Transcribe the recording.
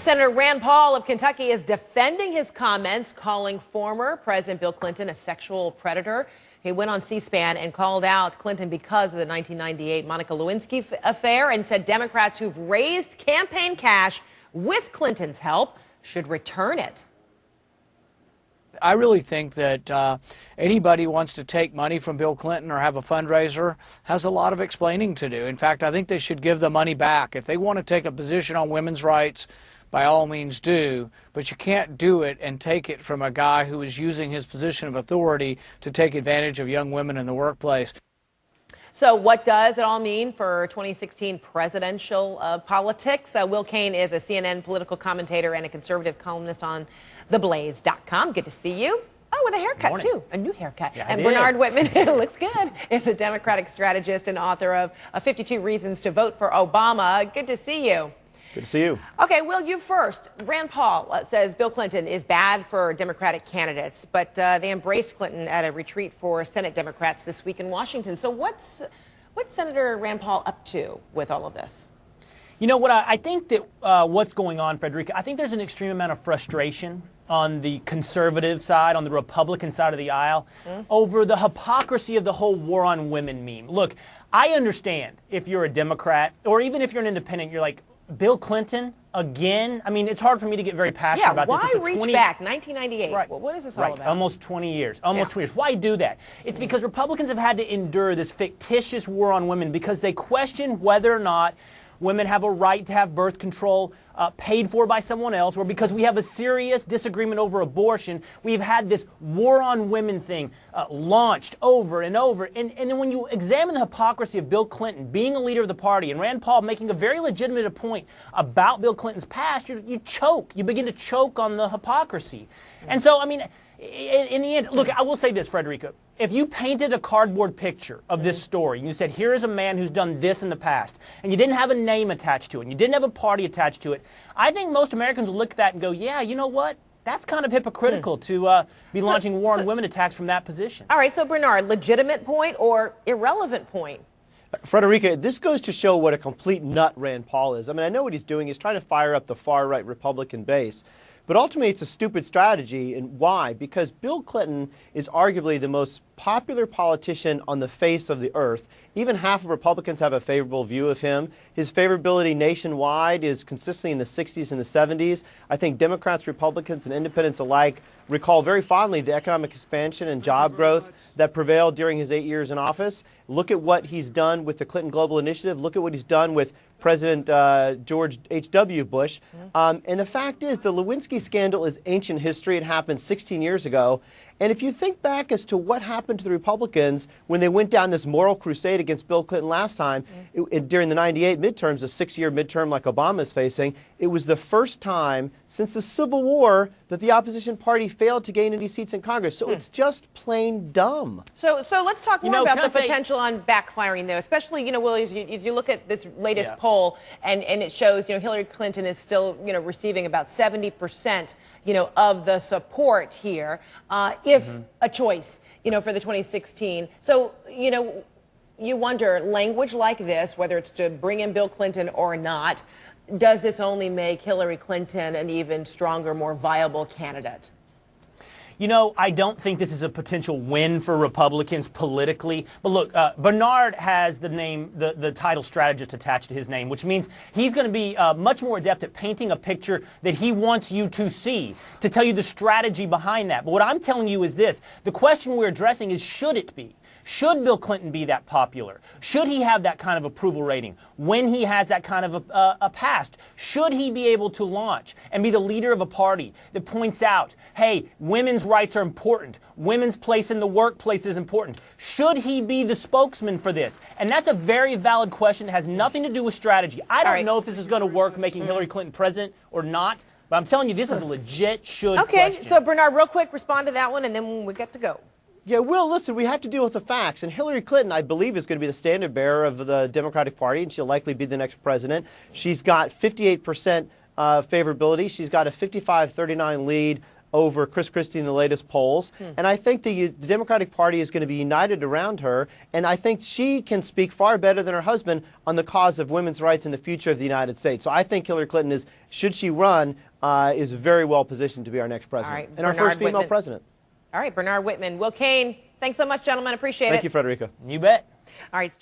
Senator Rand Paul of Kentucky is defending his comments, calling former President Bill Clinton a sexual predator. He went on C-SPAN and called out Clinton because of the 1998 Monica Lewinsky affair and said Democrats who've raised campaign cash with Clinton's help should return it. I really think that anybody who wants to take money from Bill Clinton or have a fundraiser has a lot of explaining to do. In fact, I think they should give the money back. If they want to take a position on women's rights, by all means do, but you can't do it and take it from a guy who is using his position of authority to take advantage of young women in the workplace. So what does it all mean for 2016 presidential politics? Will Cain is a CNN political commentator and a conservative columnist on theblaze.com. Good to see you. Oh, with a haircut, too. A new haircut. Yeah, and Bernard Whitman, it looks good, is a Democratic strategist and author of 52 Reasons to Vote for Obama. Good to see you. Good to see you. Okay, Will, you first. Rand Paul says Bill Clinton is bad for Democratic candidates, but they embraced Clinton at a retreat for Senate Democrats this week in Washington. So what's Senator Rand Paul up to with all of this? You know what, I think that what's going on, Frederica, I think there's an extreme amount of frustration on the conservative side, on the Republican side of the aisle, over the hypocrisy of the whole war on women meme. Look, I understand if you're a Democrat, or even if you're an independent, you're like, Bill Clinton, again? I mean, it's hard for me to get very passionate about this. Why reach back? 1998. Right. Well, what is this all about? Almost 20 years. Almost 20 years. Why do that? It's because Republicans have had to endure this fictitious war on women because they question whether or not women have a right to have birth control paid for by someone else, or because we have a serious disagreement over abortion. We've had this war on women thing launched over and over. And then when you examine the hypocrisy of Bill Clinton being a leader of the party and Rand Paul making a very legitimate point about Bill Clinton's past, you choke. You begin to choke on the hypocrisy. And so, I mean, in the end, look, I will say this, Frederica. If you painted a cardboard picture of this story and you said, here is a man who's done this in the past, and you didn't have a name attached to it, and you didn't have a party attached to it, I think most Americans would look at that and go, yeah, you know what? That's kind of hypocritical to be launching war on women attacks from that position. All right, so Bernard, legitimate point or irrelevant point? Frederica, this goes to show what a complete nut Rand Paul is. I mean, I know what he's doing. He's trying to fire up the far-right Republican base. But ultimately, it's a stupid strategy. And why? Because Bill Clinton is arguably the most popular politician on the face of the earth. Even half of Republicans have a favorable view of him. His favorability nationwide is consistently in the 60s and the 70s. I think Democrats, Republicans, and independents alike recall very fondly the economic expansion and job growth that prevailed during his 8 years in office. Look at what he's done with the Clinton Global Initiative. Look at what he's done with President George H.W. Bush. And the fact is, the Lewinsky scandal is ancient history. It happened 16 years ago. And if you think back as to what happened to the Republicans when they went down this moral crusade against Bill Clinton last time, during the 98 midterms, a 6-year midterm like Obama is facing, it was the first time since the Civil War that the opposition party failed to gain any seats in Congress. So it's just plain dumb. So let's talk more about the potential on backfiring, though, especially, Will, as you look at this latest poll, and it shows, Hillary Clinton is still, receiving about 70%, of the support here, if a choice, for the 2016. So, you wonder, language like this, whether it's to bring in Bill Clinton or not, does this only make Hillary Clinton an even stronger, more viable candidate? I don't think this is a potential win for Republicans politically. But look, Bernard has the title strategist attached to his name, which means he's going to be much more adept at painting a picture that he wants you to see, to tell you the strategy behind that. But what I'm telling you is this. The question we're addressing is, should it be? Should Bill Clinton be that popular? Should he have that kind of approval rating when he has that kind of a past? Should he be able to launch and be the leader of a party that points out, hey, women's rights are important. Women's place in the workplace is important. Should he be the spokesman for this? And that's a very valid question that has nothing to do with strategy. I don't know if this is going to work making Hillary Clinton president or not, but I'm telling you, this is a legit should question. Okay, so Bernard, real quick, respond to that one, and then we get to go. Yeah, Will, listen, we have to deal with the facts. And Hillary Clinton, I believe, is going to be the standard bearer of the Democratic Party, and she'll likely be the next president. She's got 58% favorability. She's got a 55-39 lead over Chris Christie in the latest polls. And I think the Democratic Party is going to be united around her. And I think she can speak far better than her husband on the cause of women's rights and the future of the United States. So I think Hillary Clinton is, should she run, is very well positioned to be our next president. Right, and our first female Whitman. president. All right, Bernard Whitman. Will Cain, thanks so much, gentlemen. Appreciate it. Thank you, Frederica. You bet. All right.